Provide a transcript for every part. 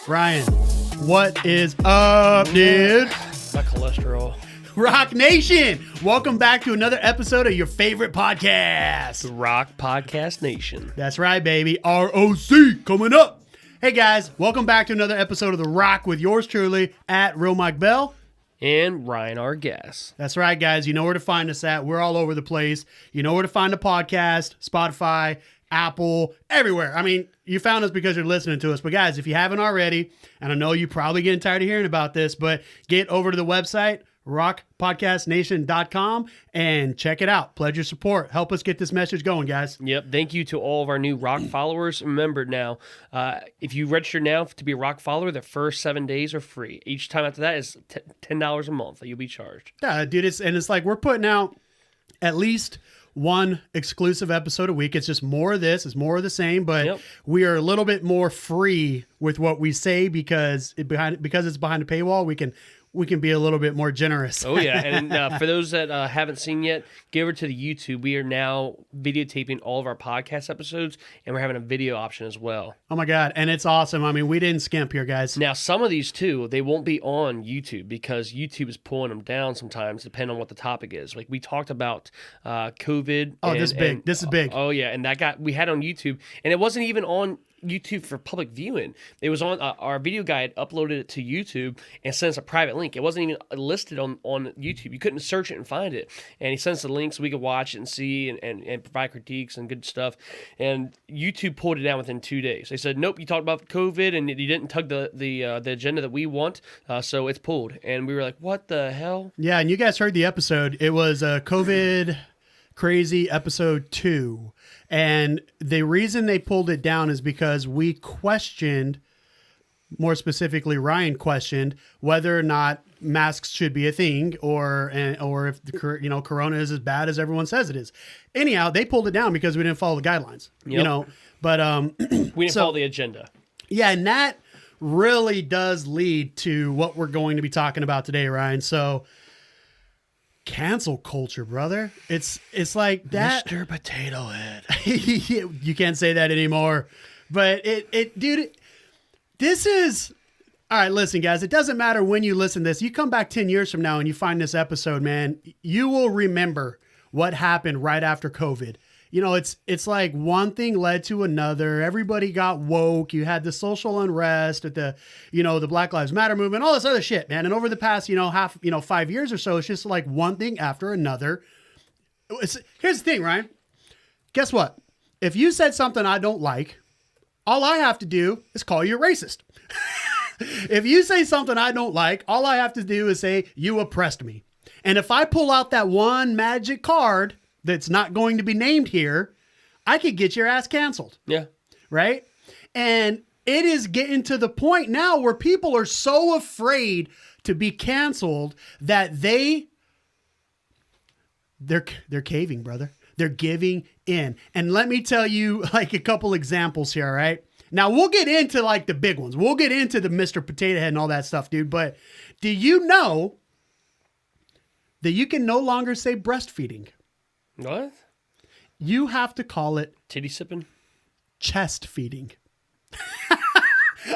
Ryan, what is up, dude? My cholesterol. Rock Nation, welcome back to another episode of your favorite podcast. Rock Podcast Nation. That's right, baby. ROC coming up. Hey, guys, welcome back to another episode of The Rock with yours truly at Real Mike Bell. And Ryan R. Gas. That's right, guys. You know where to find us at. We're all over the place. You know where to find the podcast, Spotify, Apple, everywhere. I mean, you found us because you're listening to us. But guys, if you haven't already, and I know you're probably getting tired of hearing about this, but get over to the website, rockpodcastnation.com, and check it out. Pledge your support. Help us get this message going, guys. Yep. Thank you to all of our new Rock followers. Remember now, if you register now to be a Rock follower, the first 7 days are free. Each time after that is $10 a month that you'll be charged. Yeah, dude. It's like we're putting out at least one exclusive episode a week. It's just more of this. It's more of the same, but we are a little bit more free with what we say because it's behind the paywall. We can be a little bit more generous. Oh, yeah. And for those that haven't seen yet, get over to the YouTube. We are now videotaping all of our podcast episodes, and we're having a video option as well. Oh, my God. And it's awesome. I mean, we didn't skimp here, guys. Now, some of these, too, they won't be on YouTube because YouTube is pulling them down sometimes, depending on what the topic is. Like, we talked about COVID. Oh, this is big. This is big. Oh, yeah. And we had on YouTube, and it wasn't even on YouTube for public viewing. It was on our video guy had uploaded it to YouTube and sent us a private link. It wasn't even listed on YouTube. You couldn't search it and find it. And he sent us the link so we could watch it and see and provide critiques and good stuff. And YouTube pulled it down within 2 days. They said, nope, you talked about COVID and you didn't tug the agenda that we want, so it's pulled. And we were like, what the hell? Yeah, and you guys heard the episode. It was COVID Crazy episode 2. And the reason they pulled it down is because we questioned, more specifically, Ryan questioned whether or not masks should be a thing or if Corona is as bad as everyone says it is. Anyhow, they pulled it down because we didn't follow the guidelines. Yep. But we didn't follow the agenda. Yeah, and that really does lead to what we're going to be talking about today, Ryan. So cancel culture, brother. It's like that. Mr. Potato Head. You can't say that anymore. But dude, this is all right. Listen, guys, it doesn't matter when you listen to this. You come back 10 years from now and you find this episode, man, you will remember what happened right after COVID. You know, it's like one thing led to another. Everybody got woke. You had the social unrest at the Black Lives Matter movement, all this other shit, man. And over the past, 5 years or so, it's just like one thing after another. Here's the thing, Ryan. Guess what? If you said something I don't like, all I have to do is call you a racist. If you say something I don't like, all I have to do is say you oppressed me. And if I pull out that one magic card that's not going to be named here, I could get your ass canceled. Yeah. Right? And it is getting to the point now where people are so afraid to be canceled that they're caving, brother. They're giving in. And let me tell you like a couple examples here, all right? Now we'll get into like the big ones. We'll get into the Mr. Potato Head and all that stuff, dude. But do you know that you can no longer say breastfeeding? What? You have to call it titty sipping? Chest feeding.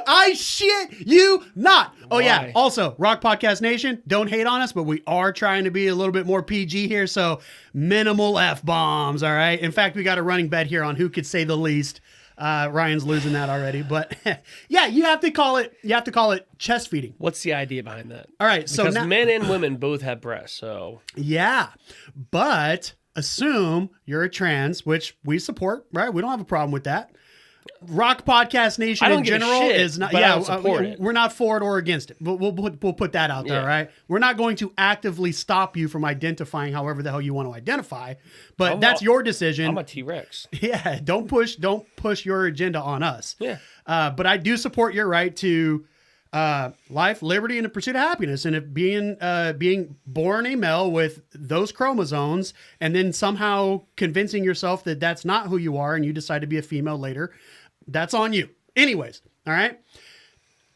I shit you not. Oh, Why? yeah. Also, Rock Podcast Nation, don't hate on us, but we are trying to be a little bit more PG here. So minimal F-bombs. All right. In fact, we got a running bet here on who could say the least. Ryan's losing that already, but yeah, you have to call it chest feeding. What's the idea behind that? All right. So because men and women both have breasts. So yeah, but assume you're a trans, which we support, right? We don't have a problem with that. Rock Podcast Nation in general is not. Yeah, we're not for it or against it. We'll put that out there, right? We're not going to actively stop you from identifying however the hell you want to identify, but that's your decision. I'm a T-Rex. Yeah, don't push your agenda on us. Yeah, but I do support your right to life, liberty, and the pursuit of happiness. And if being born a male with those chromosomes and then somehow convincing yourself that that's not who you are and you decide to be a female later, that's on you. Anyways, all right.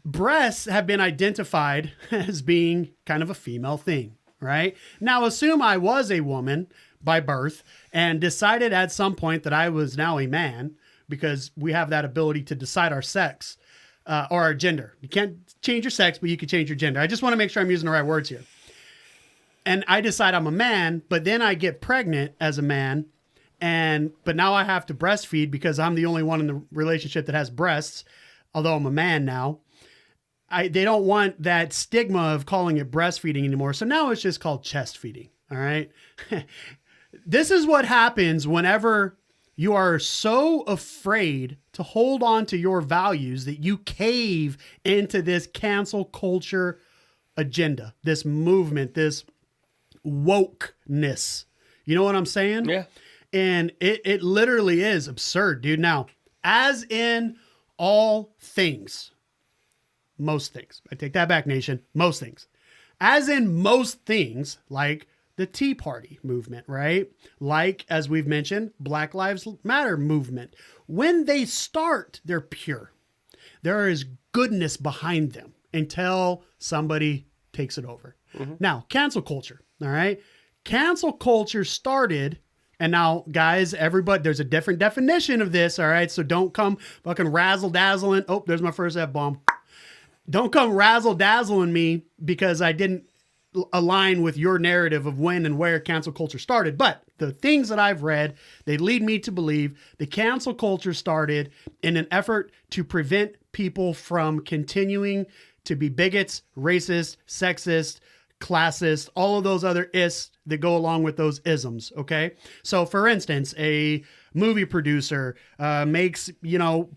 breasts have been identified as being kind of a female thing, right? Now, assume I was a woman by birth and decided at some point that I was now a man, because we have that ability to decide our sex or our gender. You can't change your sex, but you can change your gender. I just want to make sure I'm using the right words here. And I decide I'm a man, but then I get pregnant as a man, but now I have to breastfeed because I'm the only one in the relationship that has breasts, although I'm a man now. They don't want that stigma of calling it breastfeeding anymore. So now it's just called chest feeding. All right. This is what happens whenever you are so afraid to hold on to your values that you cave into this cancel culture agenda, this movement, this wokeness. You know what I'm saying? Yeah. And it literally is absurd, dude. Now, as in all things, most things, I take that back, nation, most things, as in most things, like the Tea Party movement, right? Like, as we've mentioned, Black Lives Matter movement. When they start, they're pure. There is goodness behind them until somebody takes it over. Mm-hmm. Now, cancel culture, all right? Cancel culture started, and now, guys, everybody, there's a different definition of this, all right? So don't come fucking razzle-dazzling. Oh, there's my first F-bomb. Don't come razzle-dazzling me because I didn't align with your narrative of when and where cancel culture started. But the things that I've read, they lead me to believe the cancel culture started in an effort to prevent people from continuing to be bigots, racist, sexist, classist, all of those other ists that go along with those isms. Okay. So for instance, a movie producer makes,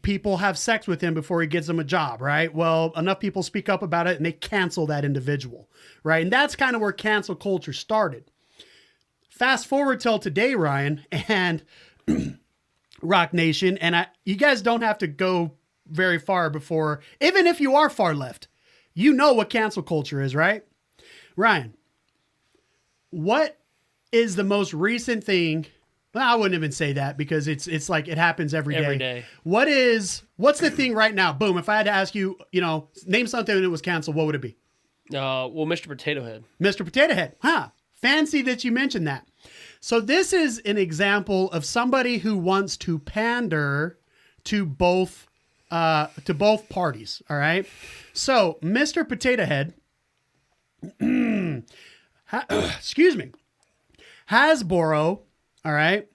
people have sex with him before he gets them a job, right? Well, enough people speak up about it and they cancel that individual, right? And that's kind of where cancel culture started. Fast forward till today, Ryan and Rock Nation, and you guys don't have to go very far before, even if you are far left, you know what cancel culture is, right? Ryan, what is the most recent thing? Well, I wouldn't even say that because it's like it happens every day. Every day. What's the thing right now? Boom. If I had to ask you, name something and it was canceled, what would it be? Well, Mr. Potato Head. Mr. Potato Head. Huh. Fancy that you mentioned that. So this is an example of somebody who wants to pander to both parties. All right. So Mr. Potato Head, excuse me, Hasbro. All right.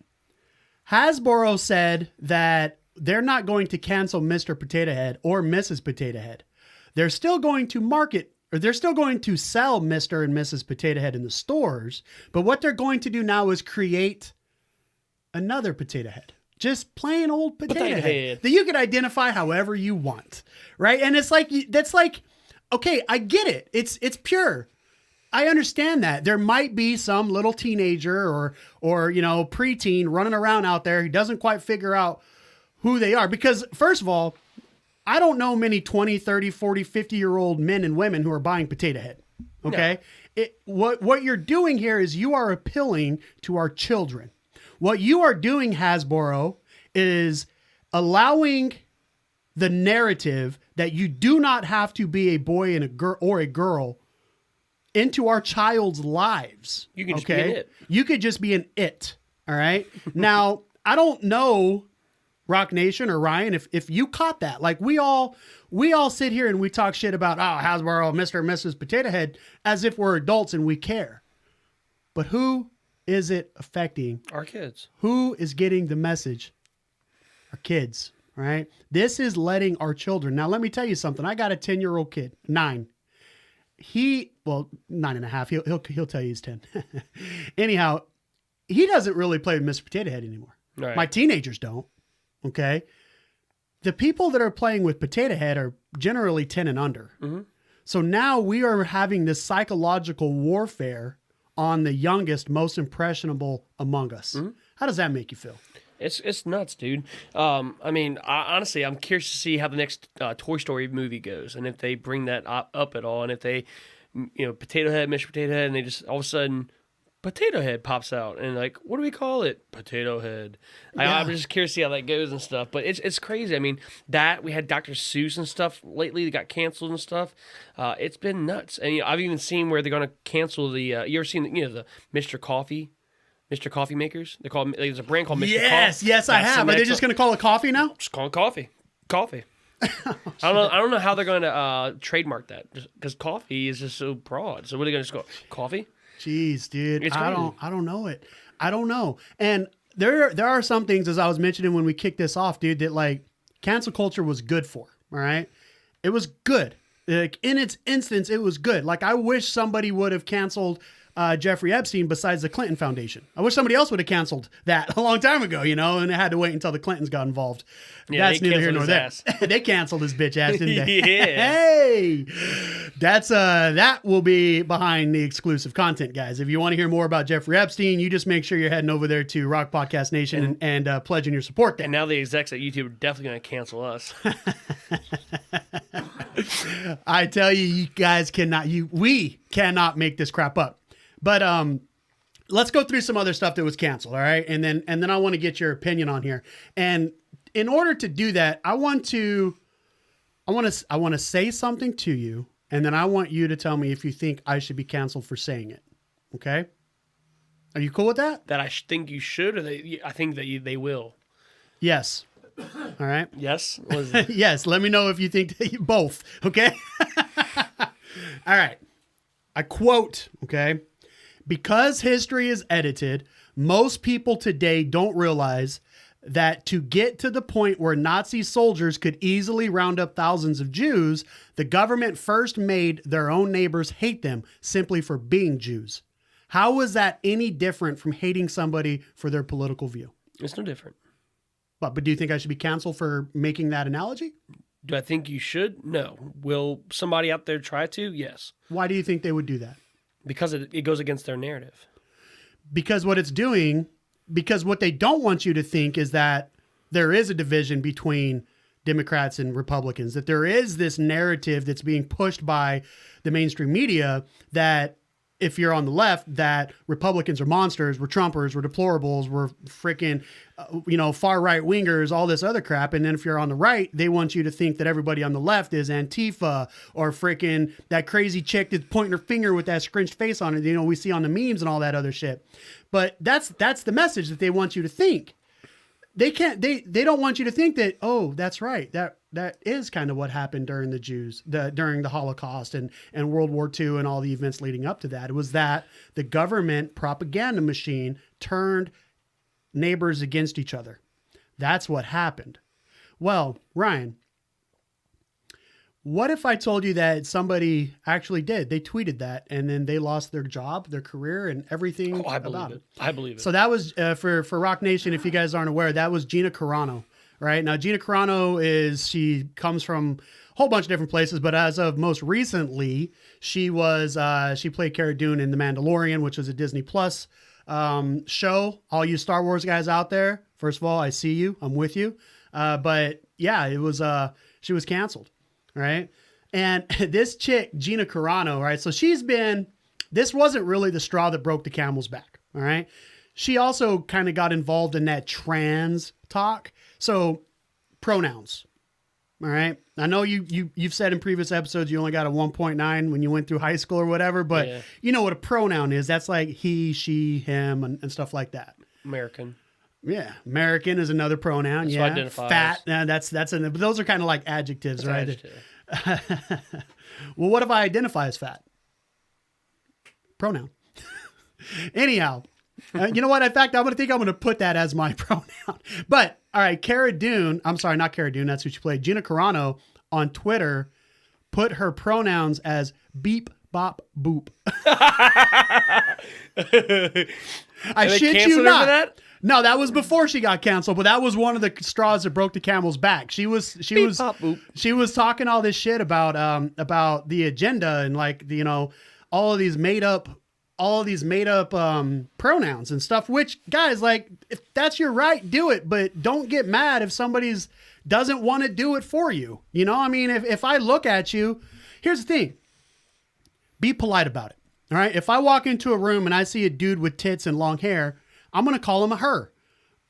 Hasbro said that they're not going to cancel Mr. Potato Head or Mrs. Potato Head. They're still going to they're still going to sell Mr. and Mrs. Potato Head in the stores. But what they're going to do now is create another potato head. Just plain old potato head that you can identify however you want. Right. And it's like, okay, I get it. It's pure. I understand that there might be some little teenager or preteen running around out there who doesn't quite figure out who they are. Because first of all, I don't know many 20, 30, 40, 50-year-old men and women who are buying Potato Head. Okay. No. What you're doing here is you are appealing to our children. What you are doing, Hasbro, is allowing the narrative that you do not have to be a boy and a girl into our child's lives. You can just be an it. You could just be an it. All right. Now, I don't know, Rock Nation or Ryan, if you caught that. Like we all sit here and we talk shit about, Hasbro, Mr. and Mrs. Potato Head, as if we're adults and we care. But who is it affecting? Our kids. Who is getting the message? Our kids. All right. This is letting our children. Now, let me tell you something. I got a 10-year-old kid, 9. 9.5. He'll tell you he's 10. Anyhow, he doesn't really play with Mr. Potato Head anymore. Right. My teenagers don't. Okay. The people that are playing with Potato Head are generally 10 and under. Mm-hmm. So now we are having this psychological warfare on the youngest, most impressionable among us. Mm-hmm. How does that make you feel? It's nuts, dude. Honestly, I'm curious to see how the next Toy Story movie goes, and if they bring that up at all, and if they, Potato Head, Mr. Potato Head, and they just all of a sudden Potato Head pops out, and like, what do we call it? Potato Head. Yeah. I'm just curious to see how that goes and stuff. But it's crazy. I mean, that we had Dr. Seuss and stuff lately that got canceled and stuff. It's been nuts. And I've even seen where they're going to cancel the. You ever seen the Mr. Coffee makers? They call there's a brand called Mr. Coffee. Yes, I have. Are they just going to call it coffee now? Just call it coffee. I don't know how they're going to trademark that because coffee is just so broad. So what are they going to just go coffee? Jeez, dude, It's I don't know it. I don't know. And there are some things, as I was mentioning when we kicked this off, dude, that like cancel culture was good for. All right, it was good. Like in its instance, it was good. Like I wish somebody would have canceled Jeffrey Epstein besides the Clinton Foundation. I wish somebody else would have canceled that a long time ago, and it had to wait until the Clintons got involved. Yeah, that's neither here nor there. They canceled his bitch ass, didn't they? Yeah. Hey, that's that will be behind the exclusive content, guys. If you want to hear more about Jeffrey Epstein, you just make sure you're heading over there to Rock Podcast Nation and pledging your support there. And now the execs at YouTube are definitely going to cancel us. I tell you, you guys cannot. We cannot make this crap up. But let's go through some other stuff that was canceled, all right? And then I want to get your opinion on here. And in order to do that, I want to say something to you, and then I want you to tell me if you think I should be canceled for saying it. Okay? Are you cool with that? That I think you should, or I think that they will. Yes. All right. Yes. What is it? Yes. Let me know if you think both. Okay. All right. I quote. Okay. Because history is edited, most people today don't realize that to get to the point where Nazi soldiers could easily round up thousands of Jews, the government first made their own neighbors hate them simply for being Jews. How was that any different from hating somebody for their political view? It's no different. But do you think I should be canceled for making that analogy? Do I think you should? No. Will somebody out there try to? Yes. Why do you think they would do that? Because it goes against their narrative. Because what they don't want you to think is that there is a division between Democrats and Republicans, that there is this narrative that's being pushed by the mainstream media that if you're on the left, that Republicans are monsters, we're Trumpers, we're deplorables, we're freaking, far right wingers, all this other crap. And then if you're on the right, they want you to think that everybody on the left is Antifa or freaking that crazy chick that's pointing her finger with that scrunched face on it. We see on the memes and all that other shit. But that's the message that they want you to think. They don't want you to think that, oh, that's right. That is kind of what happened during during the Holocaust and World War II and all the events leading up to that. It was that the government propaganda machine turned neighbors against each other. That's what happened. Well, Ryan, what if I told you that somebody actually did? They tweeted that, and then they lost their job, their career, and everything about it. I believe it. So that was, for Rock Nation, if you guys aren't aware, that was Gina Carano, right? Now, Gina Carano she comes from a whole bunch of different places, but as of most recently, she played Cara Dune in The Mandalorian, which was a Disney Plus show. All you Star Wars guys out there, first of all, I see you. I'm with you. But yeah, she was canceled. Right. And this chick, Gina Carano, right? So this wasn't really the straw that broke the camel's back. All right. She also kind of got involved in that trans talk. So pronouns. All right. I know you've said in previous episodes, you only got a 1.9 when you went through high school or whatever, but yeah. You know what a pronoun is. That's like he, she, him, and stuff like that. American. Yeah, American is another pronoun. That's yeah, identifies. Fat. But those are kind of like adjectives, right? Adjective. Well, what if I identify as fat? Pronoun. Anyhow, you know what? In fact, I'm going to put that as my pronoun. But all right, Cara Dune. I'm sorry, not Cara Dune. That's who she played. Gina Carano on Twitter put her pronouns as beep, bop, boop. I shit you not. That? No, that was before she got canceled, but that was one of the straws that broke the camel's back. She was talking all this shit about the agenda and like all of these made up pronouns and stuff. Which guys, like, if that's your right, do it, but don't get mad if somebody's doesn't want to do it for you. I mean, if I look at you, here's the thing: be polite about it. All right. If I walk into a room and I see a dude with tits and long hair, I'm going to call him a her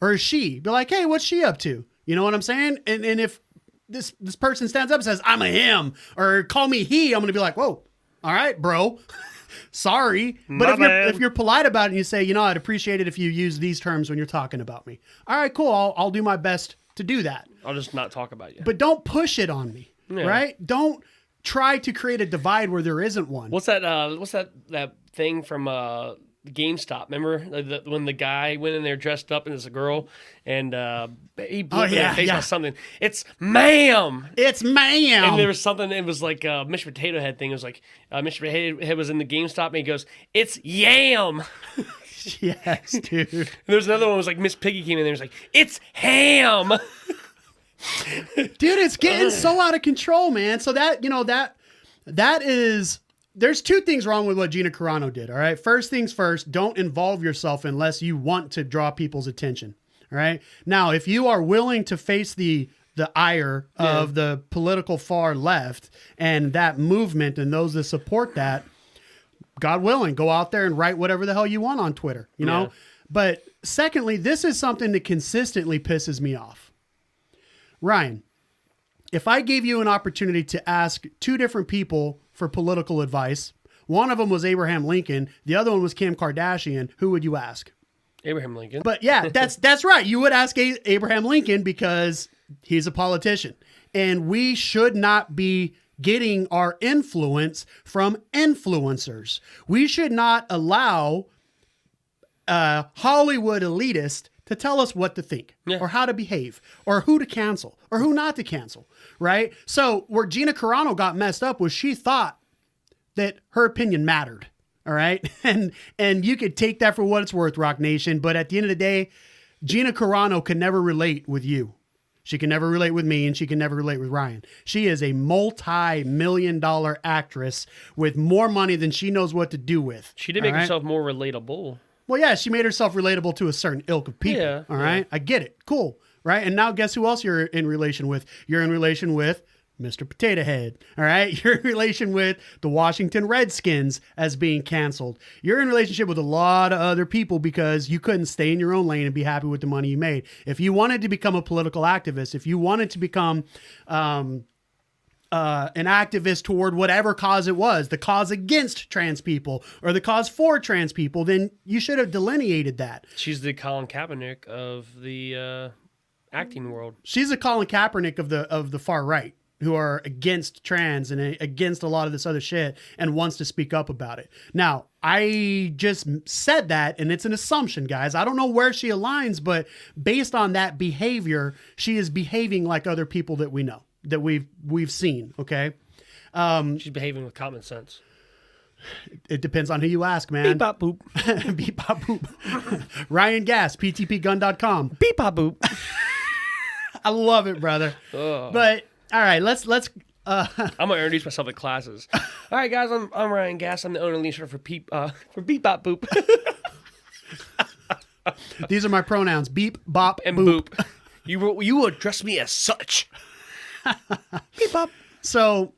or a she. Be like, hey, what's she up to? You know what I'm saying? And if this person stands up and says, I'm a him, or call me he, I'm going to be like, whoa, all right, bro. Sorry. But if you're polite about it and you say, I'd appreciate it if you use these terms when you're talking about me. All right, cool. I'll do my best to do that. I'll just not talk about you. But don't push it on me, right? Don't try to create a divide where there isn't one. What's that thing from GameStop? Remember when the guy went in there dressed up as a girl and he blew up in their face on something? It's ma'am. It's ma'am. And there was something. It was like Mr. Potato Head thing. It was like Mr. Potato Head was in the GameStop and he goes, "It's yam." Yes, dude. And there's another one was like Miss Piggy came in there and was like, "It's ham." Dude, it's getting so out of control, man. So that is, there's two things wrong with what Gina Carano did. All right. First things first, don't involve yourself unless you want to draw people's attention. All right. Now, if you are willing to face the ire of the political far left and that movement and those that support that, God willing, go out there and write whatever the hell you want on Twitter, you know? But secondly, this is something that consistently pisses me off. Ryan, if I gave you an opportunity to ask two different people for political advice, one of them was Abraham Lincoln, the other one was Kim Kardashian, who would you ask? Abraham Lincoln. But yeah, that's right. You would ask Abraham Lincoln because he's a politician. And we should not be getting our influence from influencers. We should not allow Hollywood elitists to tell us what to think or how to behave or who to cancel or who not to cancel, right? So where Gina Carano got messed up was she thought that her opinion mattered, all right? And you could take that for what it's worth, Rock Nation, but at the end of the day, Gina Carano can never relate with you. She can never relate with me, and she can never relate with Ryan. She is a multi-million-dollar actress with more money than she knows what to do with. She did make herself more relatable. Well, yeah, she made herself relatable to a certain ilk of people. Yeah, all right? I get it. Cool. Right? And now guess who else you're in relation with? You're in relation with Mr. Potato Head. All right? You're in relation with the Washington Redskins as being canceled. You're in relationship with a lot of other people because you couldn't stay in your own lane and be happy with the money you made. If you wanted to become a political activist, if you wanted to become an activist toward whatever cause it was, the cause against trans people or the cause for trans people, then you should have delineated that. She's the Colin Kaepernick of the acting world. She's the Colin Kaepernick of the far right, who are against trans and against a lot of this other shit and wants to speak up about it. Now, I just said that, and it's an assumption, guys. I don't know where she aligns, but based on that behavior, she is behaving like other people that we know, that we've seen, okay? She's behaving with common sense. It depends on who you ask, man. Beep, bop, boop. Beep, bop, boop. Ryan Gass, ptpgun.com. Beep, bop, boop. I love it, brother. But all right, let's. I'm gonna introduce myself at classes. All right, guys, I'm Ryan Gass. I'm the owner of the instructor for Beep Bop Boop. These are my pronouns: beep, bop, and boop. boop. You address me as such. Beep, bop. So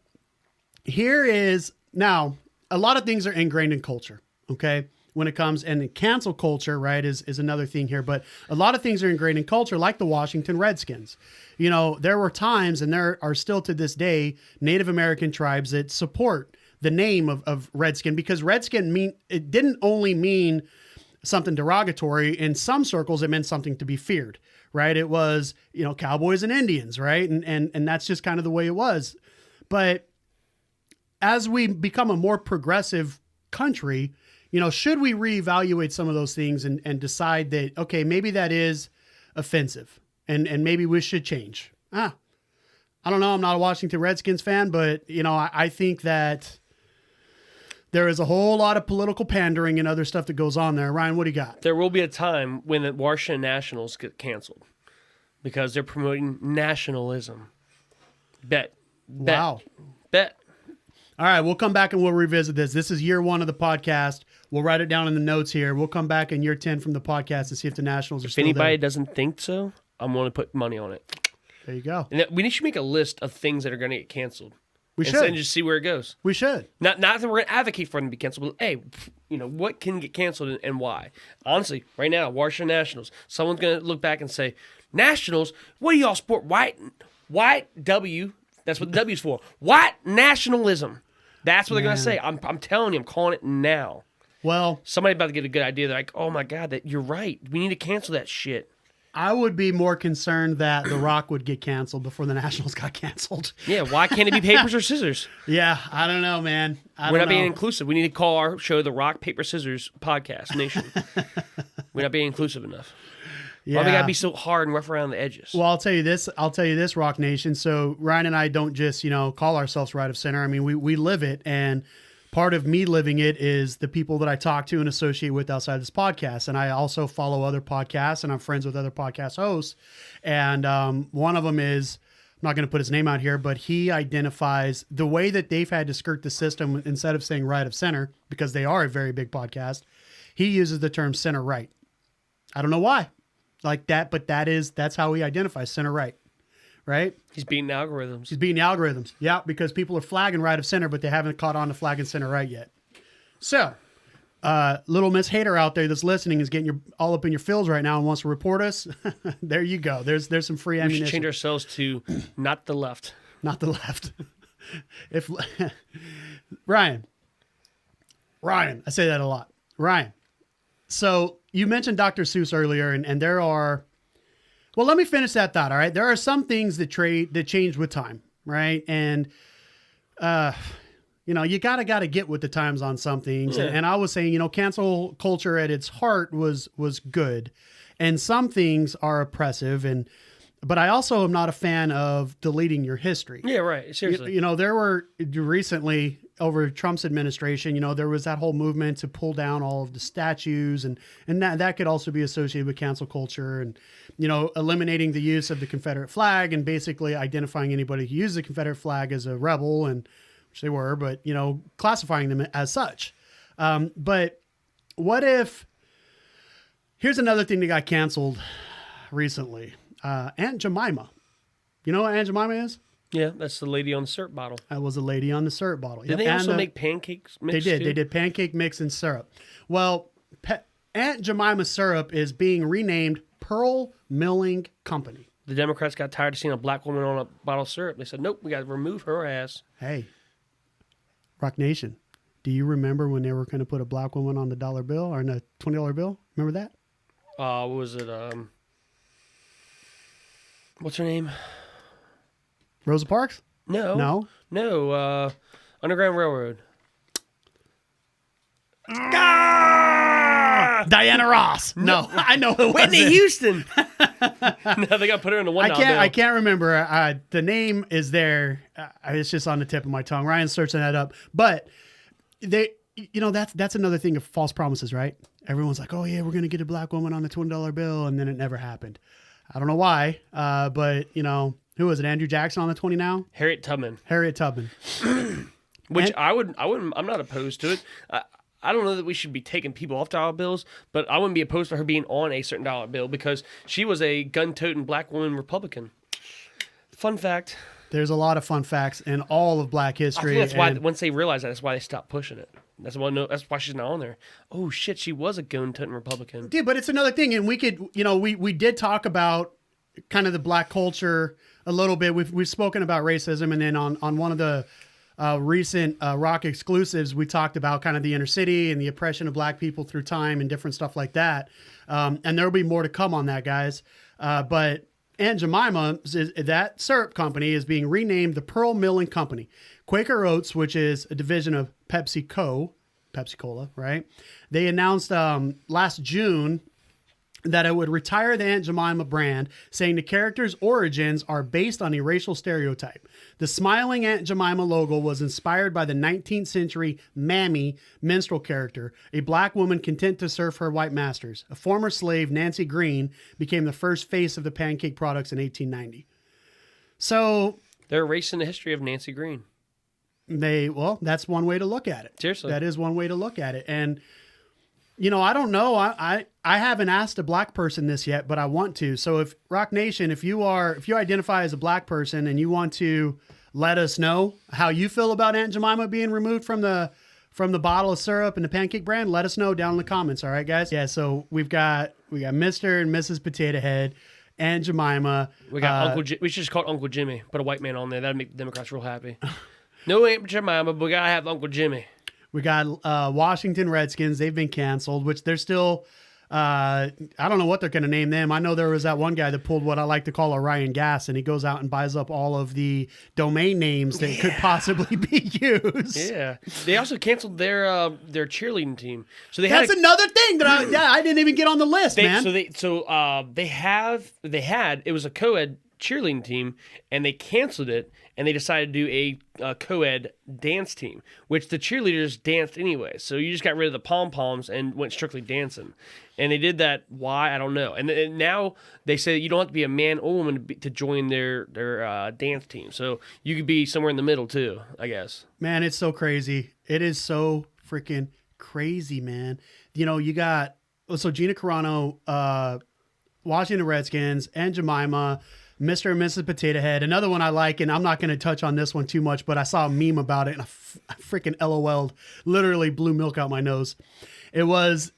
here is now a lot of things are ingrained in culture. Okay. When it comes, and cancel culture, right, is another thing here. But a lot of things are ingrained in culture, like the Washington Redskins. You know, there were times, and there are still to this day, Native American tribes that support the name of Redskin, because Redskin it didn't only mean something derogatory. In some circles, it meant something to be feared, right? It was, cowboys and Indians, right? And that's just kind of the way it was. But as we become a more progressive country, should we reevaluate some of those things and decide that, okay, maybe that is offensive and maybe we should change? I don't know. I'm not a Washington Redskins fan, but, I think that there is a whole lot of political pandering and other stuff that goes on there. Ryan, what do you got? There will be a time when the Washington Nationals get canceled because they're promoting nationalism. Bet. Wow. Bet. All right, we'll come back and we'll revisit this. This is year 1 of the podcast. We'll write it down in the notes here. We'll come back in year 10 from the podcast and see if the Nationals are still there. If anybody doesn't think so, I'm going to put money on it. There you go. And we should make a list of things that are going to get canceled. We and should. and just see where it goes. We should. Not that we're going to advocate for them to be canceled, but hey, what can get canceled and why? Honestly, right now, Washington Nationals. Someone's going to look back and say, Nationals, what do y'all sport? White W. That's what the W's for. White nationalism. That's what they're going to say. I'm telling you, I'm calling it now. Well, Somebody about to get a good idea. They're like, oh my God, that you're right. We need to cancel that shit. I would be more concerned that The Rock would get canceled before the Nationals got canceled. Yeah, why can't it be papers or scissors? Yeah, I don't know, man. We're not being inclusive. We need to call our show the Rock, Paper, Scissors Podcast Nation. We're not being inclusive enough. Yeah. Why we gotta be so hard and rough around the edges? Well, I'll tell you this, Rock Nation. So Ryan and I don't just, call ourselves right of center. I mean, we live it, and part of me living it is the people that I talk to and associate with outside this podcast. And I also follow other podcasts, and I'm friends with other podcast hosts. And one of them is, I'm not going to put his name out here, but he identifies the way that they've had to skirt the system instead of saying right of center, because they are a very big podcast. He uses the term center right. I don't know why like that, but that's how he identifies center right. Right? He's beating algorithms. He's beating the algorithms. Yeah, because people are flagging right of center, but they haven't caught on to flagging center right yet. So, little Miss Hater out there that's listening is getting all up in your feels right now and wants to report us. There you go. There's some free We ammunition. should change ourselves to not the left. Not the left. If Ryan, I say that a lot. Ryan. So you mentioned Dr. Seuss earlier, and there are. Well, let me finish that thought. All right, there are some things that change with time, right? And you gotta get with the times on some things. Yeah. And I was saying, cancel culture at its heart was good, and some things are oppressive. But I also am not a fan of deleting your history. Yeah, right. Seriously. There were recently over Trump's administration, there was that whole movement to pull down all of the statues, and that could also be associated with cancel culture, and eliminating the use of the Confederate flag and basically identifying anybody who used the Confederate flag as a rebel, and which they were, but classifying them as such. But what if? Here's another thing that got canceled recently. Aunt Jemima. You know what Aunt Jemima is? Yeah, that's the lady on the syrup bottle. I was a lady on the syrup bottle. Did they also make pancakes mix? They did. Too? They did pancake mix and syrup. Well, Aunt Jemima syrup is being renamed Pearl Milling Company. The Democrats got tired of seeing a black woman on a bottle of syrup. They said, nope, we got to remove her ass. Hey, Rock Nation, do you remember when they were going to put a black woman on the dollar bill or the $20 bill? Remember that? What was it? What's her name? Rosa Parks? No. Underground Railroad. Diana Ross. No, I know it Whitney wasn't. Houston. No, they got to put her in the $1 bill. I can't remember. The name is there. It's just on the tip of my tongue. Ryan's searching that up. But that's another thing of false promises, right? Everyone's like, oh yeah, we're gonna get a black woman on the $20 bill, and then it never happened. I don't know why. But who was it? Andrew Jackson on the 20 now? Harriet Tubman. Which I'm not opposed to it. I don't know that we should be taking people off dollar bills, but I wouldn't be opposed to her being on a certain dollar bill because she was a gun-toting black woman Republican. Fun fact. There's a lot of fun facts in all of Black history. I think that's why once they realized that's why they stopped pushing it. That's why she's not on there. Oh shit, she was a gun-toting Republican. Dude, but it's another thing, and we could, we did talk about kind of the black culture a little bit. We've spoken about racism, and then on one of the recent Rock exclusives, we talked about kind of the inner city and the oppression of black people through time and different stuff like that. And there will be more to come on that, guys. But Aunt Jemima, that syrup company, is being renamed the Pearl Milling Company. Quaker Oats, which is a division of Pepsi Cola, right? They announced last June that it would retire the Aunt Jemima brand, saying the character's origins are based on a racial stereotype. The smiling Aunt Jemima logo was inspired by the 19th century Mammy minstrel character, a black woman content to serve her white masters. A former slave, Nancy Green, became the first face of the pancake products in 1890. So they're erasing the history of Nancy Green. That's one way to look at it. Seriously. That is one way to look at it. And I don't know. I haven't asked a black person this yet, but I want to. So if Rock Nation, if you identify as a black person and you want to let us know how you feel about Aunt Jemima being removed from the bottle of syrup and the pancake brand. Let us know down in the comments. All right, guys. Yeah. So we got Mr. and Mrs. Potato Head, Aunt Jemima. We got we should just call it Uncle Jimmy. Put a white man on there. That'd make the Democrats real happy. No Aunt Jemima, but we gotta have Uncle Jimmy. We got Washington Redskins. They've been canceled, which they're still. I don't know what they're going to name them. I know there was that one guy that pulled what I like to call a Ryan Gass, and he goes out and buys up all of the domain names that could possibly be used. Yeah, they also canceled their cheerleading team. So that's another thing that I didn't even get on the list, man. They had it was a co-ed cheerleading team, and they canceled it, and they decided to do a co-ed dance team, which the cheerleaders danced anyway. So you just got rid of the pom-poms and went strictly dancing. And they did that. Why? I don't know. And now they say you don't have to be a man or woman to join their dance team. So you could be somewhere in the middle too, I guess. Man, it's so crazy. It is so freaking crazy, man. You know, you got Gina Carano, Washington Redskins, and Jemima, Mr. and Mrs. Potato Head. Another one I like, and I'm not going to touch on this one too much, but I saw a meme about it, and I freaking LOL'd. Literally blew milk out my nose. It was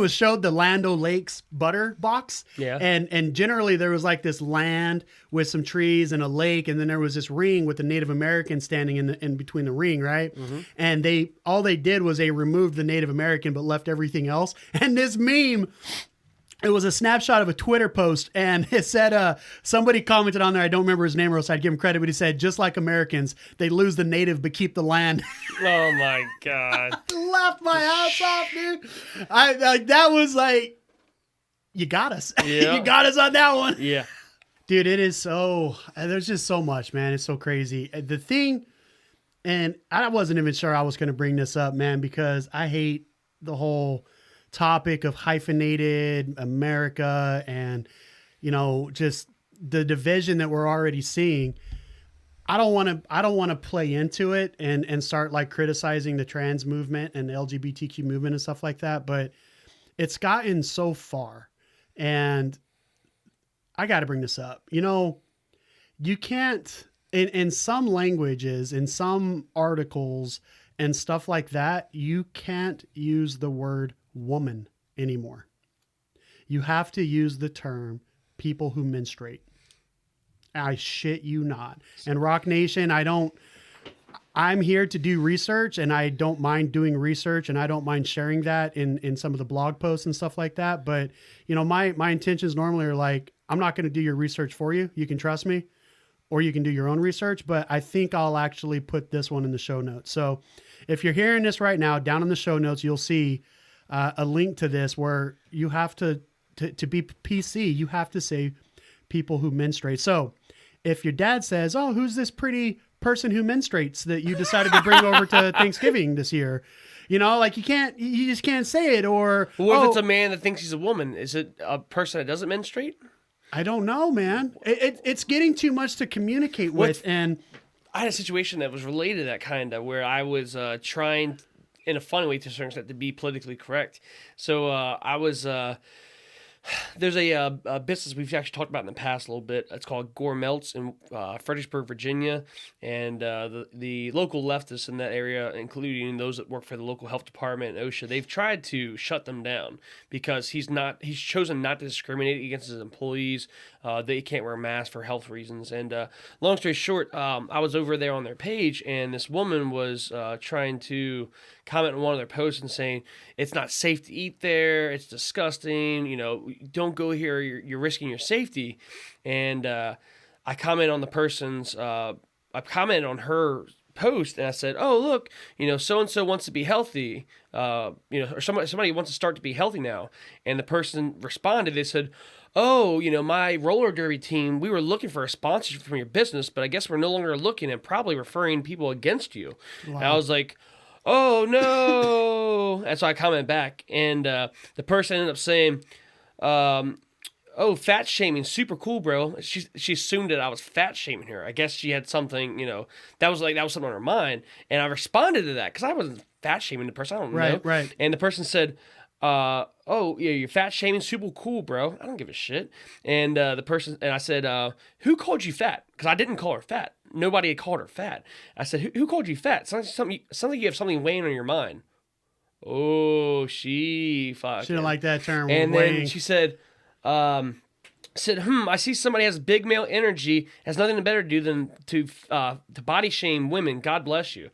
showed the Land O'Lakes butter box. Yeah. And generally there was like this land with some trees and a lake, and then there was this ring with the Native American standing in between the ring, right? Mm-hmm. And all they did was they removed the Native American but left everything else. And this meme, it was a snapshot of a Twitter post, and it said, somebody commented on there, I don't remember his name or else I'd give him credit, but he said, just like Americans, they lose the native but keep the land. Oh my God. Laughed my ass off, dude. That was like, you got us. Yeah. You got us on that one. Yeah. Dude, it is so, there's just so much, man. It's so crazy. The thing, and I wasn't even sure I was going to bring this up, man, because I hate the whole topic of hyphenated America and, you know, just the division that we're already seeing. I don't want to play into it and start like criticizing the trans movement and the LGBTQ movement and stuff like that, but it's gotten so far, and I got to bring this up. You know, you can't in some languages, in some articles and stuff like that, you can't use the word woman anymore. You have to use the term people who menstruate. I shit you not. And Rock Nation, I'm here to do research, and I don't mind doing research, and I don't mind sharing that in some of the blog posts and stuff like that. But, you know, my intentions normally are like, I'm not going to do your research for you. You can trust me, or you can do your own research. But I think I'll actually put this one in the show notes. So if you're hearing this right now, down in the show notes, you'll see a link to this where you have to be PC, you have to say people who menstruate. So if your dad says, oh, who's this pretty person who menstruates that you decided to bring over to Thanksgiving this year? You know, like you just can't say it. Or what if it's a man that thinks he's a woman? Is it a person that doesn't menstruate? I don't know, man. It's getting too much to communicate with. And I had a situation that was related to that kind of, where I was trying in a funny way to a certain extent to be politically correct. So I was... There's a business we've actually talked about in the past a little bit. It's called Gore Melts in Fredericksburg, Virginia, and the local leftists in that area, including those that work for the local health department and OSHA, they've tried to shut them down because he's chosen not to discriminate against his employees. They can't wear masks for health reasons. And long story short, I was over there on their page, and this woman was trying to comment on one of their posts and saying, it's not safe to eat there, it's disgusting, you know, don't go here, you're risking your safety. And I commented on her post, and I said, oh, look, you know, so-and-so wants to be healthy, or somebody wants to start to be healthy now. And the person responded, they said, oh, you know, my roller derby team, we were looking for a sponsorship from your business, but I guess we're no longer looking and probably referring people against you. Wow. And I was like, oh, no. And so I commented back, and the person ended up saying, oh, fat shaming, super cool, bro. She assumed that I was fat shaming her. I guess she had something, you know, that was something on her mind. And I responded to that because I wasn't fat shaming the person. I don't know. Right. And the person said, oh yeah, you're fat shaming, super cool, bro. I don't give a shit. And I said, who called you fat? Because I didn't call her fat. Nobody had called her fat. I said, who called you fat? Sounds like you have something weighing on your mind. Oh, she fucking. She didn't like that term. And weighing. then she said, I see somebody has big male energy, has nothing better to do than to body shame women. God bless you.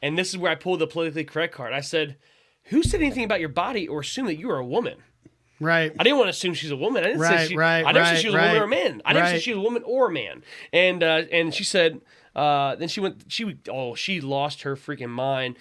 And this is where I pulled the politically correct card. I said, who said anything about your body or assume that you are a woman? Right. I didn't want to assume she's a woman. I didn't say she. I never said she was a woman or a man. I never said she was a woman or a man. And she said. Then she lost her freaking mind.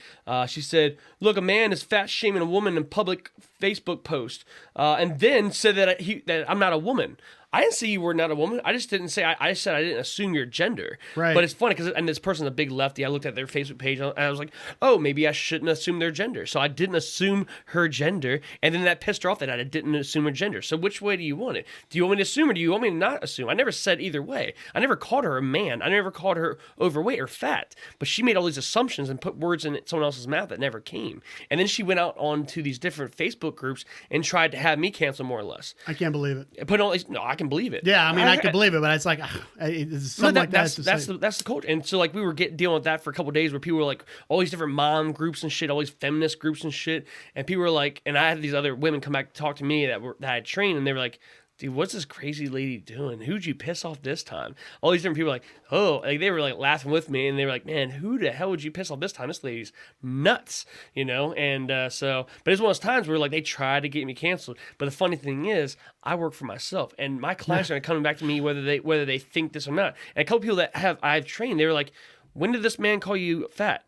She said, look, a man is fat shaming a woman in public Facebook post, and then said that I'm not a woman. I didn't say you were not a woman. I just didn't say, I said I didn't assume your gender. Right. But it's funny because, and this person's a big lefty. I looked at their Facebook page and I was like, oh, maybe I shouldn't assume their gender. So I didn't assume her gender. And then that pissed her off that I didn't assume her gender. So which way do you want it? Do you want me to assume or do you want me to not assume? I never said either way. I never called her a man. I never called her overweight or fat. But she made all these assumptions and put words in someone else's mouth that never came. And then she went out onto these different Facebook groups and tried to have me cancel more or less. I can't believe it. Put all these, no, I can believe it. Yeah, I mean, I can believe it, but it's like, it's something like that. That's the culture. And so, like, we were dealing with that for a couple of days where people were like, all these different mom groups and shit, all these feminist groups and shit. And people were like, and I had these other women come back to talk to me that I had trained, and they were like, dude, what's this crazy lady doing? Who'd you piss off this time? All these different people were like, oh, like they were like laughing with me, and they were like, man, who the hell would you piss off this time? This lady's nuts, you know? And but it's one of those times where like they try to get me canceled. But the funny thing is, I work for myself, and my clients are coming back to me whether they think this or not. And a couple people that I've trained, they were like, when did this man call you fat?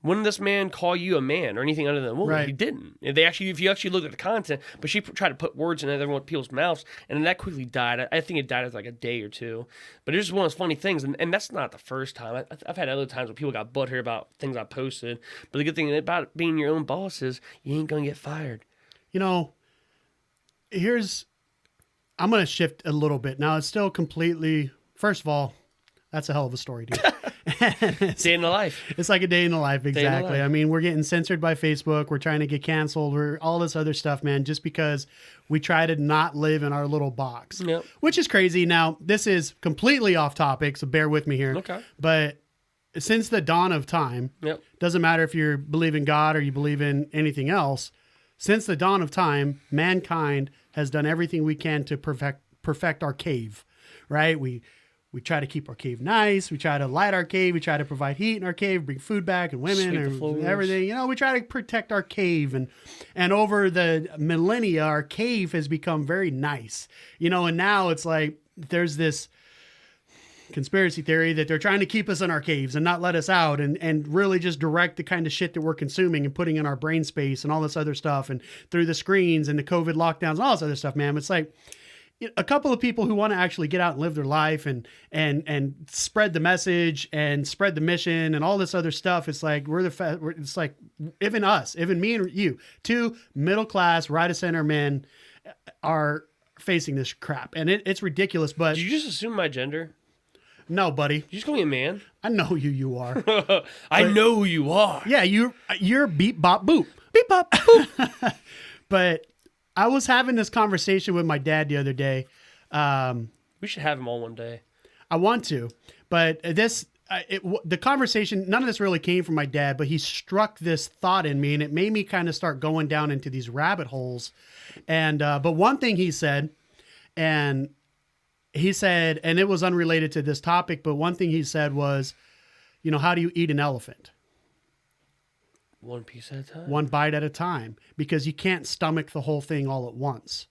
When did this man call you a man or anything other than a woman? Right. He didn't. If you actually look at the content, but she tried to put words in other people's mouths, and then that quickly died. I think it died after like a day or two. But it's just one of those funny things, and that's not the first time. I've had other times where people got butthurt about things I posted. But the good thing about being your own boss is you ain't gonna get fired. You know, I'm going to shift a little bit. Now, it's still completely, first of all, that's a hell of a story, dude. Day in the life. It's like a day in the life, exactly. I mean, we're getting censored by Facebook. We're trying to get canceled. We're all this other stuff, man, just because we try to not live in our little box, Yep. which is crazy. Now, this is completely off topic, so bear with me here. Okay. But since the dawn of time, Yep. doesn't matter if you believe in God or you believe in anything else, since the dawn of time, mankind has done everything we can to perfect our cave, right? We try to keep our cave nice. We try to light our cave. We try to provide heat in our cave, bring food back and women Sweep the and floors. everything. You know, we try to protect our cave. And over the millennia, our cave has become very nice. You know, and now it's like there's this conspiracy theory that they're trying to keep us in our caves and not let us out and really just direct the kind of shit that we're consuming and putting in our brain space and all this other stuff and through the screens and the COVID lockdowns and all this other stuff, man. It's like a couple of people who want to actually get out and live their life and spread the message and spread the mission and all this other stuff. It's like it's like even me and you, two middle class, right of center men are facing this crap, and it's ridiculous. But Did you just assume my gender? no, buddy, You just call me a man? I know who you are. I know who you are. Yeah, you're beep bop boop, beep bop boop. But I was having this conversation with my dad the other day. We should have him on one day. I want to, but the conversation, none of this really came from my dad, but he struck this thought in me, and it made me kind of start going down into these rabbit holes. And but one thing he said, and it was unrelated to this topic, but one thing he said was, you know, how do you eat an elephant? One piece at a time. One bite at a time, because you can't stomach the whole thing all at once.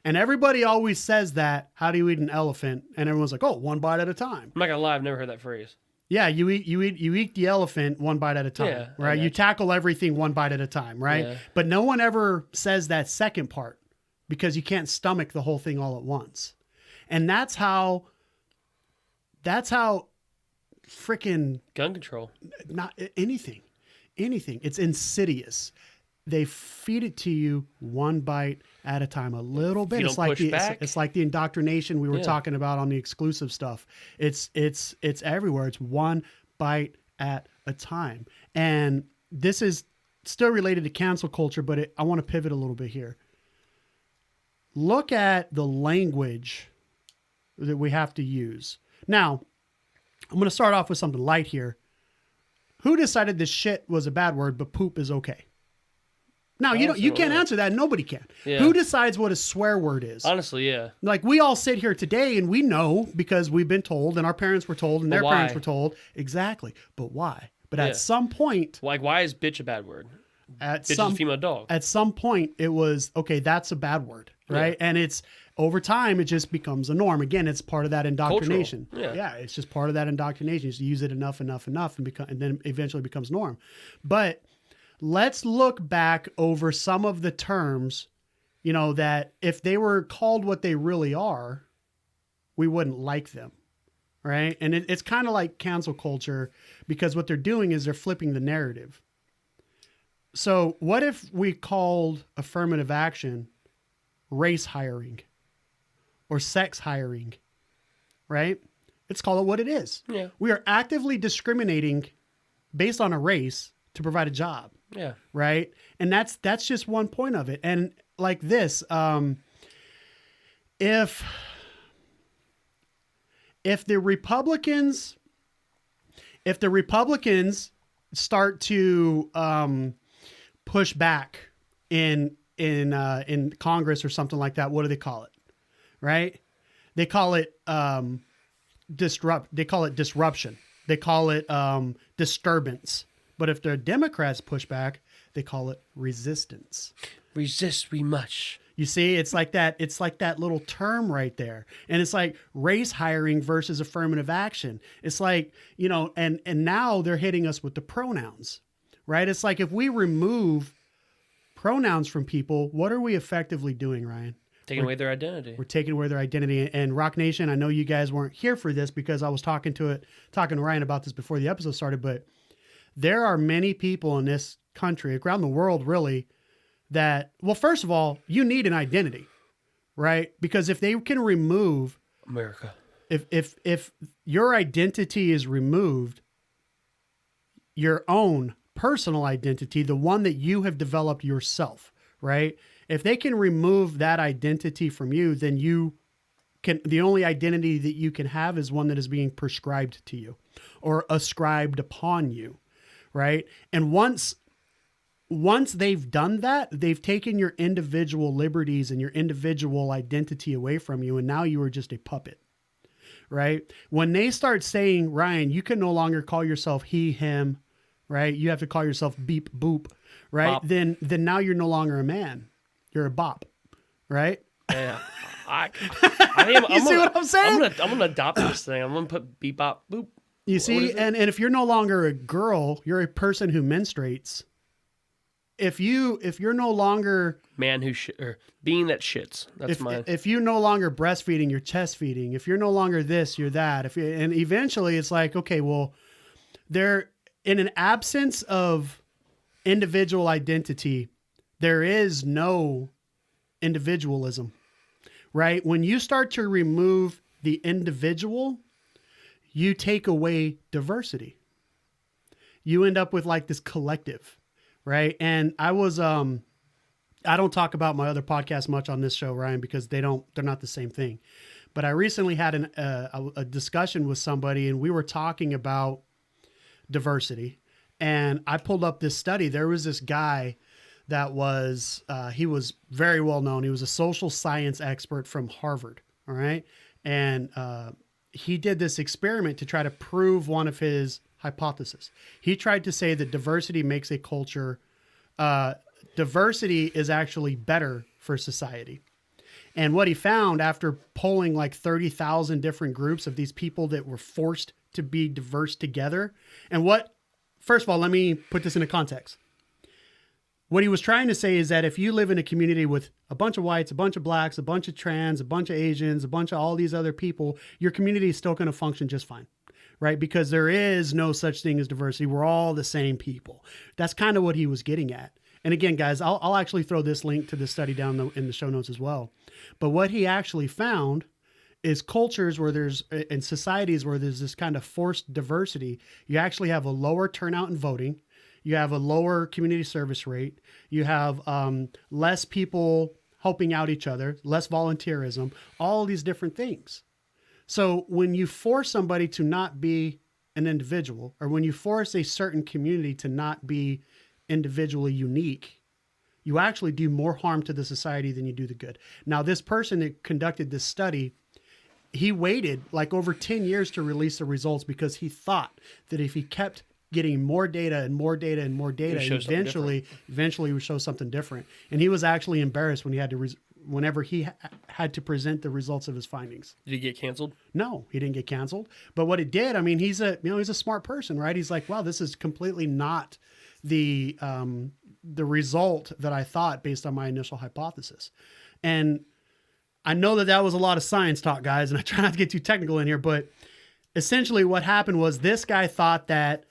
And everybody always says that, how do you eat an elephant? And everyone's like, oh, one bite at a time. I'm not gonna lie, I've never heard that phrase. Yeah, you eat the elephant one bite at a time, Yeah, right? You tackle everything one bite at a time, right? Yeah. But no one ever says that second part, because you can't stomach the whole thing all at once. And that's how freaking Gun control. not anything. It's insidious. They feed it to you one bite at a time, a little bit. you It's don't like push back. it's like the indoctrination we were Yeah. talking about on the exclusive stuff. It's everywhere. It's one bite at a time. And this is still related to cancel culture, but I want to pivot a little bit here. Look at the language that we have to use. Now, I'm going to start off with something light here. Who decided this shit was a bad word, but poop is okay? Now, you can't answer that. Nobody can. Yeah. Who decides what a swear word is? Honestly, yeah. Like, we all sit here today and we know because we've been told and our parents were told and their parents were told. Exactly. But why? But at some point... Like, why is bitch a bad word? Bitch is a female dog. At some point, it was, okay, that's a bad word, right? Yeah. And it's, over time, it just becomes a norm. Again, it's part of that indoctrination. Yeah, it's just part of that indoctrination. You just use it enough, and then eventually becomes norm. But let's look back over some of the terms, that if they were called what they really are, we wouldn't like them, right? And it's kind of like cancel culture, because what they're doing is they're flipping the narrative. So what if we called affirmative action race hiring or sex hiring, right? Let's call it what it is. Yeah. We are actively discriminating based on a race to provide a job. Yeah. Right. And that's just one point of it. And like this, if the Republicans start to push back in Congress or something like that, what do they call it? Right? They call it They call it disruption. They call it disturbance. But if the Democrats push back, they call it resistance. Resist we must. You see, it's like that. It's like that little term right there. And it's like race hiring versus affirmative action. It's like, and now they're hitting us with the pronouns, right? It's like if we remove pronouns from people, what are we effectively doing, Ryan? Taking away their identity. We're taking away their identity. And Rock Nation, I know you guys weren't here for this because I was talking to Ryan about this before the episode started, but there are many people in this country, around the world really, that, well, first of all, you need an identity, right? Because if they can remove America, if your identity is removed, your own personal identity, the one that you have developed yourself, right? If they can remove that identity from you, then the only identity that you can have is one that is being prescribed to you or ascribed upon you, right? And once they've done that, they've taken your individual liberties and your individual identity away from you, and now you are just a puppet, right? When they start saying, Ryan, you can no longer call yourself he, him, right? You have to call yourself beep, boop, right? Bop. Then now you're no longer a man. You're a bop, right? Yeah. I think you see what I'm saying? I'm gonna adopt this thing. I'm gonna put beep, bop, boop. You see, and if you're no longer a girl, you're a person who menstruates. If you're no longer man or being that shits, that's mine. If you're no longer breastfeeding, you're chest feeding. If you're no longer this, you're that. And eventually it's like, okay, well, there, in an absence of individual identity, there is no individualism, right? When you start to remove the individual, you take away diversity. You end up with like this collective. Right. And I don't talk about my other podcast much on this show, Ryan, because they're not the same thing. But I recently had a discussion with somebody and we were talking about diversity. And I pulled up this study. There was this guy that he was very well known. He was a social science expert from Harvard. All right. And he did this experiment to try to prove one of his hypothesis. He tried to say that diversity makes a culture, diversity is actually better for society. And what he found after polling like 30,000 different groups of these people that were forced to be diverse together. First of all, let me put this into context. What he was trying to say is that if you live in a community with a bunch of whites, a bunch of blacks, a bunch of trans, a bunch of Asians, a bunch of all these other people, your community is still going to function just fine. Right? Because there is no such thing as diversity. We're all the same people. That's kind of what he was getting at. And again, guys, I'll actually throw this link to the study down in the show notes as well. But what he actually found is cultures in societies where there's this kind of forced diversity, you actually have a lower turnout in voting. You have a lower community service rate. You have less people helping out each other, less volunteerism, all these different things. So when you force somebody to not be an individual, or when you force a certain community to not be individually unique, you actually do more harm to the society than you do the good. Now, this person that conducted this study, he waited like over 10 years to release the results because he thought that if he kept getting more data and more data and more data, eventually he would show something different. And he was actually embarrassed when he had to, whenever he had to present the results of his findings. Did he get canceled? No, he didn't get canceled. But what it did, I mean, he's a smart person, right? He's like, wow, this is completely not the result that I thought based on my initial hypothesis. And I know that was a lot of science talk, guys, and I try not to get too technical in here, but essentially what happened was this guy thought that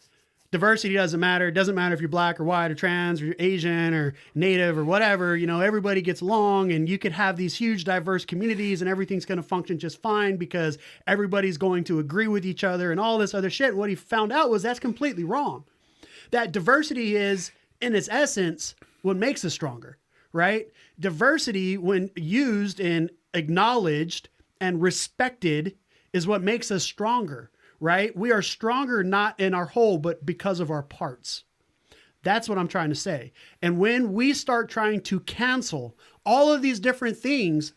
diversity doesn't matter. It doesn't matter if you're black or white or trans or Asian or native or whatever, everybody gets along, and you could have these huge diverse communities and everything's going to function just fine because everybody's going to agree with each other and all this other shit. And what he found out was that's completely wrong. That diversity is, in its essence, what makes us stronger, right? Diversity, when used and acknowledged and respected, is what makes us stronger, right? We are stronger not in our whole, but because of our parts. That's what I'm trying to say. And when we start trying to cancel all of these different things,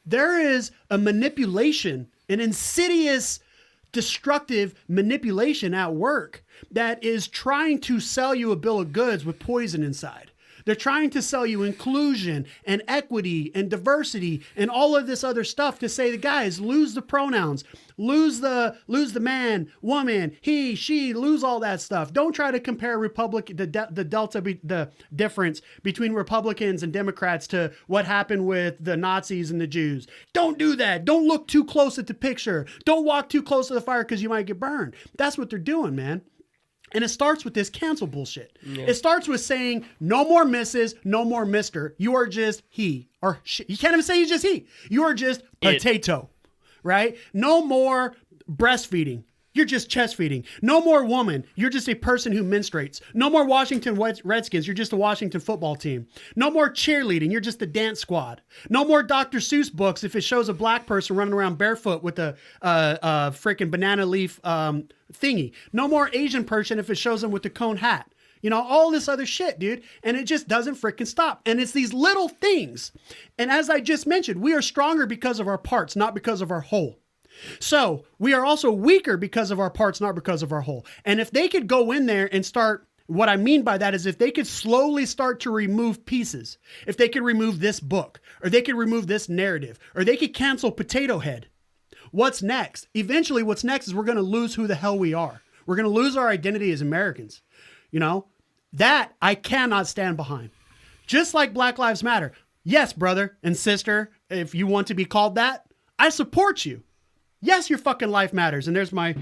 there is a manipulation, an insidious, destructive manipulation at work that is trying to sell you a bill of goods with poison inside. They're trying to sell you inclusion and equity and diversity and all of this other stuff to say, the guys, lose the pronouns, lose the man, woman, he, she, lose all that stuff. Don't try to compare the difference between Republicans and Democrats to what happened with the Nazis and the Jews. Don't do that. Don't look too close at the picture. Don't walk too close to the fire because you might get burned. That's what they're doing, man. And it starts with this cancel bullshit. Yeah. It starts with saying, no more Mrs., no more Mr. You are just he or she. You can't even say he's just he. You are just potato, right? No more breastfeeding. You're just chest feeding. No more woman. You're just a person who menstruates. No more Washington Redskins. You're just a Washington football team. No more cheerleading. You're just the dance squad. No more Dr. Seuss books if it shows a black person running around barefoot with a freaking banana leaf thingy. No more Asian person if it shows them with the cone hat. All this other shit, dude. And it just doesn't freaking stop. And it's these little things. And as I just mentioned, we are stronger because of our parts, not because of our whole. So we are also weaker because of our parts, not because of our whole. And if they could go in there and start, what I mean by that is if they could slowly start to remove pieces, if they could remove this book, or they could remove this narrative, or they could cancel Potato Head, what's next? Eventually what's next is we're going to lose who the hell we are. We're going to lose our identity as Americans. That I cannot stand behind. Just like Black Lives Matter. Yes, brother and sister, if you want to be called that, I support you. Yes, your fucking life matters. And there's my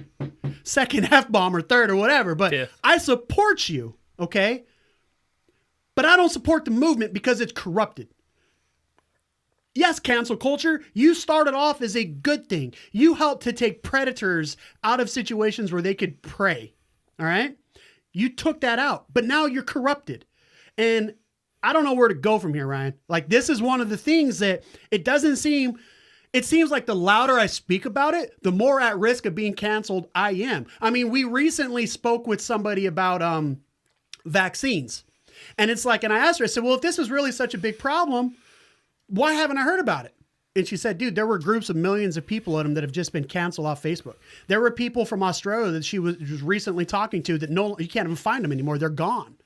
second F-bomb or third or whatever. But yeah. I support you, okay? But I don't support the movement because it's corrupted. Yes, cancel culture, you started off as a good thing. You helped to take predators out of situations where they could prey, all right? You took that out, but now you're corrupted. And I don't know where to go from here, Ryan. Like, this is one of the things that it seems like the louder I speak about it, the more at risk of being canceled I am. I mean, we recently spoke with somebody about vaccines. And it's like, and I asked her, I said, well, if this is really such a big problem, why haven't I heard about it? And she said, dude, there were groups of millions of people in them that have just been canceled off Facebook. There were people from Australia that she was recently talking to that you can't even find them anymore. They're gone.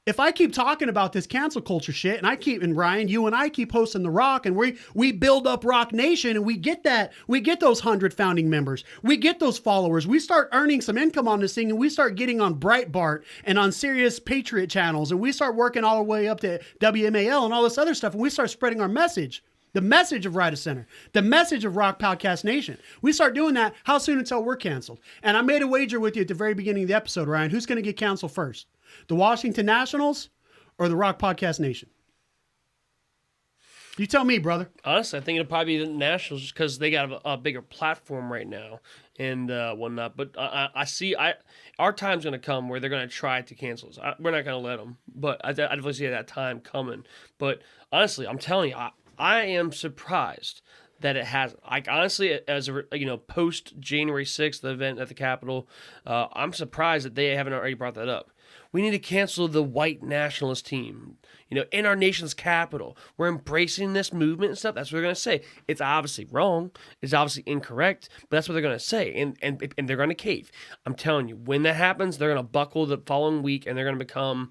If I keep talking about this cancel culture shit, and Ryan, you and I keep hosting the ROC, and we build up ROC Nation, and we get those 100 founding members, we get those followers, we start earning some income on this thing, and we start getting on Breitbart and on Sirius Patriot channels, and we start working all the way up to WMAL and all this other stuff, and we start spreading our message, the message of Right of Center, the message of ROC Podcast Nation. We start doing that, how soon until we're canceled? And I made a wager with you at the very beginning of the episode, Ryan, who's going to get canceled first? The Washington Nationals or the ROC Podcast Nation? You tell me, brother. Honestly, I think it'll probably be the Nationals just because they got a bigger platform right now and whatnot. But our time's going to come where they're going to try to cancel us. We're not going to let them, but I definitely see that time coming. But honestly, I'm telling you, I am surprised that it hasn't. Like honestly, as a post January 6th, the event at the Capitol, I'm surprised that they haven't already brought that up. We need to cancel the white nationalist team, in our nation's capital. We're embracing this movement and stuff. That's what they're going to say. It's obviously wrong. It's obviously incorrect, but that's what they're going to say, and they're going to cave. I'm telling you, when that happens, they're going to buckle the following week, and they're going to become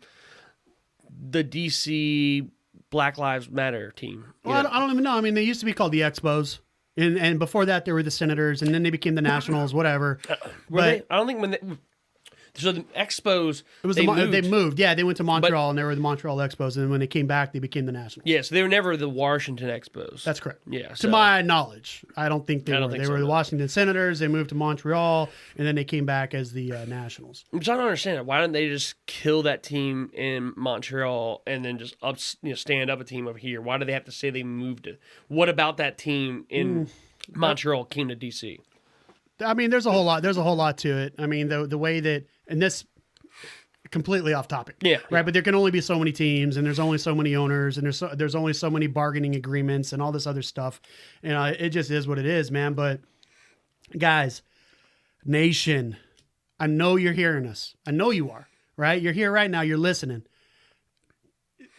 the DC Black Lives Matter team. Well, I don't even know. I mean, they used to be called the Expos. And before that, they were the Senators, and then they became the Nationals, whatever. I don't think when they... So the Expos, they moved. Yeah, they went to Montreal, and they were the Montreal Expos. And then when they came back, they became the Nationals. Yeah, so they were never the Washington Expos. That's correct. Yeah, to my knowledge, I don't think they were. They were the no. Washington Senators. They moved to Montreal, and then they came back as the Nationals. Which I don't understand. Why didn't they just kill that team in Montreal and then just stand up a team over here? Why do they have to say they moved it? What about that team in Montreal came to DC? I mean, there's a whole lot. There's a whole lot to it. I mean, the way that, and this completely off topic, yeah, right. But there can only be so many teams, and there's only so many owners, and there's only so many bargaining agreements, and all this other stuff. It just is what it is, man. But guys, nation, I know you're hearing us. I know you are. Right, you're here right now. You're listening.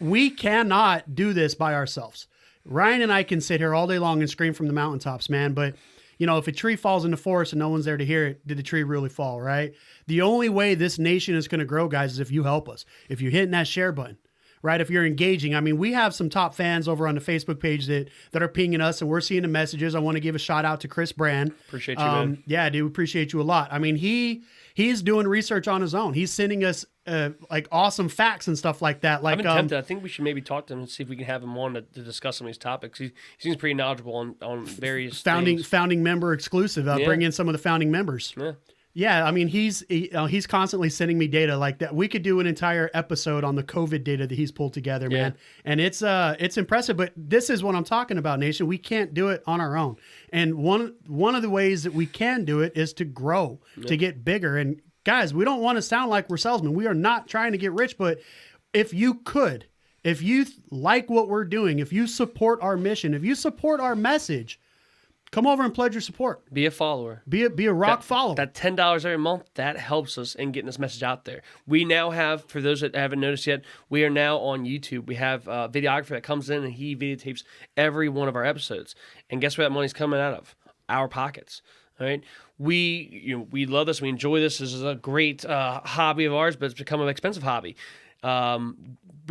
We cannot do this by ourselves. Ryan and I can sit here all day long and scream from the mountaintops, man, but if a tree falls in the forest and no one's there to hear it, did the tree really fall, right? The only way this nation is going to grow, guys, is if you help us. If you're hitting that share button, right? If you're engaging. I mean, we have some top fans over on the Facebook page that are pinging us, and we're seeing the messages. I want to give a shout out to Chris Brand. Appreciate you, man. Yeah, dude, appreciate you a lot. I mean, he's doing research on his own. He's sending us like awesome facts and stuff like that. Like, I've been tempted. I think we should maybe talk to him and see if we can have him on to discuss some of these topics. He seems pretty knowledgeable on various founding member exclusive. Bring in some of the founding members. Yeah. Yeah, I mean, he's constantly sending me data like that. We could do an entire episode on the COVID data that he's pulled together, man. And it's impressive. But this is what I'm talking about, nation. We can't do it on our own. And one of the ways that we can do it is to grow, to get bigger. And guys, we don't want to sound like we're salesmen. We are not trying to get rich. But if you like what we're doing, if you support our mission, if you support our message, come over and pledge your support. Be a follower. Be a ROC follower. That $10 every month, that helps us in getting this message out there. We now have, for those that haven't noticed yet, we are now on YouTube. We have a videographer that comes in and he videotapes every one of our episodes. And guess where that money's coming out of? Our pockets. All right. We love this. We enjoy this. This is a great hobby of ours, but it's become an expensive hobby. We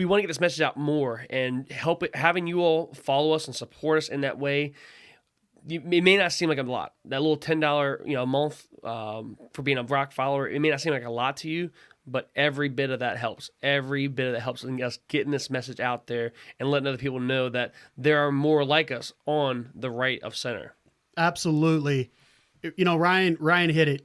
want to get this message out more and having you all follow us and support us in that way. It may not seem like a lot. That little $10 a month for being a ROC follower, it may not seem like a lot to you, but every bit of that helps. Every bit of that helps in us getting this message out there and letting other people know that there are more like us on the right of center. Absolutely. Ryan hit it.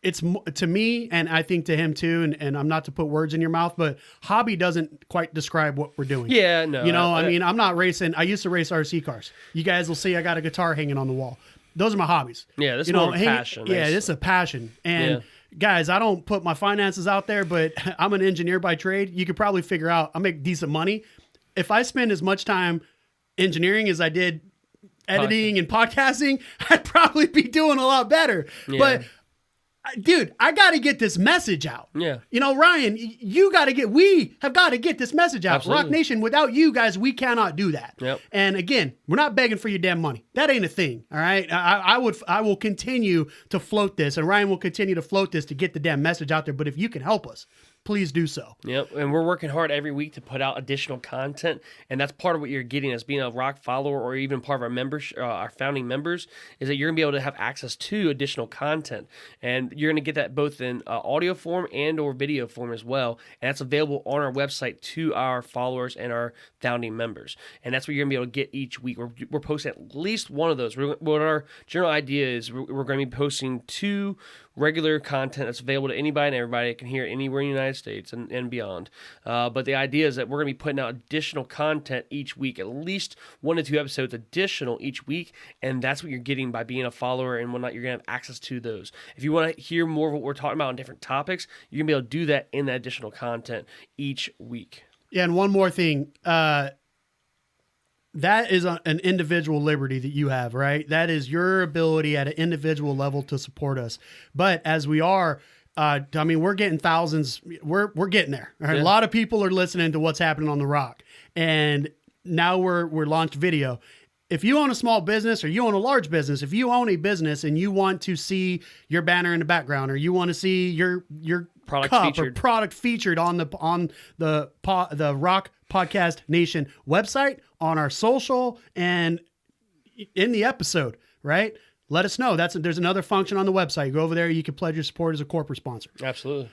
It's to me, and I think to him too, and I'm not to put words in your mouth, but hobby doesn't quite describe what we're doing. Yeah, no. I mean, I'm not racing. I used to race RC cars. You guys will see I got a guitar hanging on the wall. Those are my hobbies. Yeah, this is more passion. Yeah, this is a passion. And guys, I don't put my finances out there, but I'm an engineer by trade. You could probably figure out I make decent money. If I spend as much time engineering as I did editing and podcasting, I'd probably be doing a lot better. Yeah. But dude, I got to get this message out. Yeah. Ryan, we have got to get this message out. Absolutely. ROC Nation, without you guys, we cannot do that. Yep. And again, we're not begging for your damn money. That ain't a thing. All right. I will continue to float this, and Ryan will continue to float this to get the damn message out there. But if you can help us, please do so. Yep, and we're working hard every week to put out additional content, and that's part of what you're getting as being a ROC follower or even part of our members, our founding members, is that you're going to be able to have access to additional content, and you're going to get that both in audio form and or video form as well, and that's available on our website to our followers and our founding members, and that's what you're going to be able to get each week. We're posting at least one of those. What our general idea is, we're going to be posting 2 regular content that's available to anybody and everybody that can hear it anywhere in the United United States and beyond. But the idea is that we're going to be putting out additional content each week, at least 1 to 2 episodes additional each week, and that's what you're getting by being a follower and whatnot. You're going to have access to those. If you want to hear more of what we're talking about on different topics, you're going to be able to do that in that additional content each week. Yeah, and one more thing. That is an individual liberty that you have, right? That is your ability at an individual level to support us. But as we are, I mean, we're getting thousands. We're getting there. Right? Yeah. A lot of people are listening to what's happening on the ROC, and now we're launched video. If you own a small business or you own a large business, if you own a business and you want to see your banner in the background, or you want to see your Product cup featured. or product featured on the ROC Podcast Nation website, on our social, and in the episode, right? Let us know. There's another function on the website. You go over there, you can pledge your support as a corporate sponsor. Absolutely.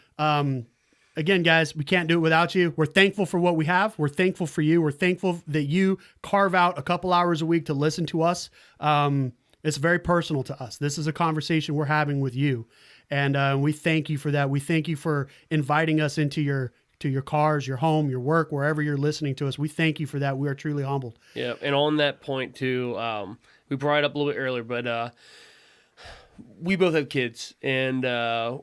Again, guys, we can't do it without you. We're thankful for what we have. We're thankful for you. We're thankful that you carve out a couple hours a week to listen to us. It's very personal to us. This is a conversation we're having with you. And we thank you for that. We thank you for inviting us into your cars, your home, your work, wherever you're listening to us. We thank you for that. We are truly humbled. Yeah, and on that point too, we brought it up a little bit earlier, but we both have kids, and I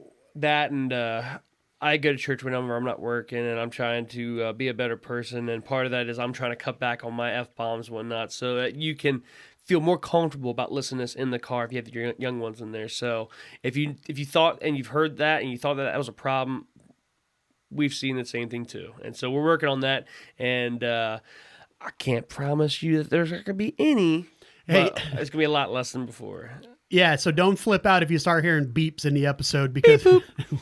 go to church whenever I'm not working, and I'm trying to be a better person, and part of that is I'm trying to cut back on my F-bombs and whatnot so that you can feel more comfortable about listening to this in the car if you have your young ones in there. So if you thought and you've heard that and you thought that was a problem, we've seen the same thing too. And so we're working on that, and I can't promise you that there's not going to be any, but it's going to be a lot less than before. Yeah, so don't flip out if you start hearing beeps in the episode, because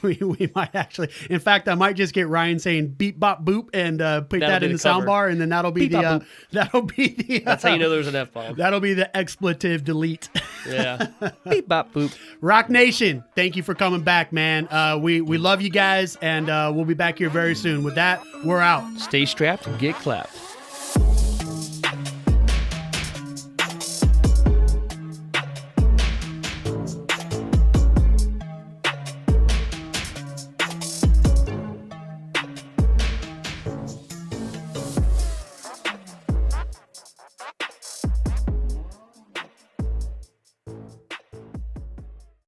we might actually. In fact, I might just get Ryan saying beep bop boop and put that in the soundbar, and then that'll be the That's how you know there's an F-bomb. That'll be the expletive delete. Yeah. Beep bop boop. Rock Nation, thank you for coming back, man. We love you guys, and we'll be back here very soon. With that, we're out. Stay strapped and get clapped.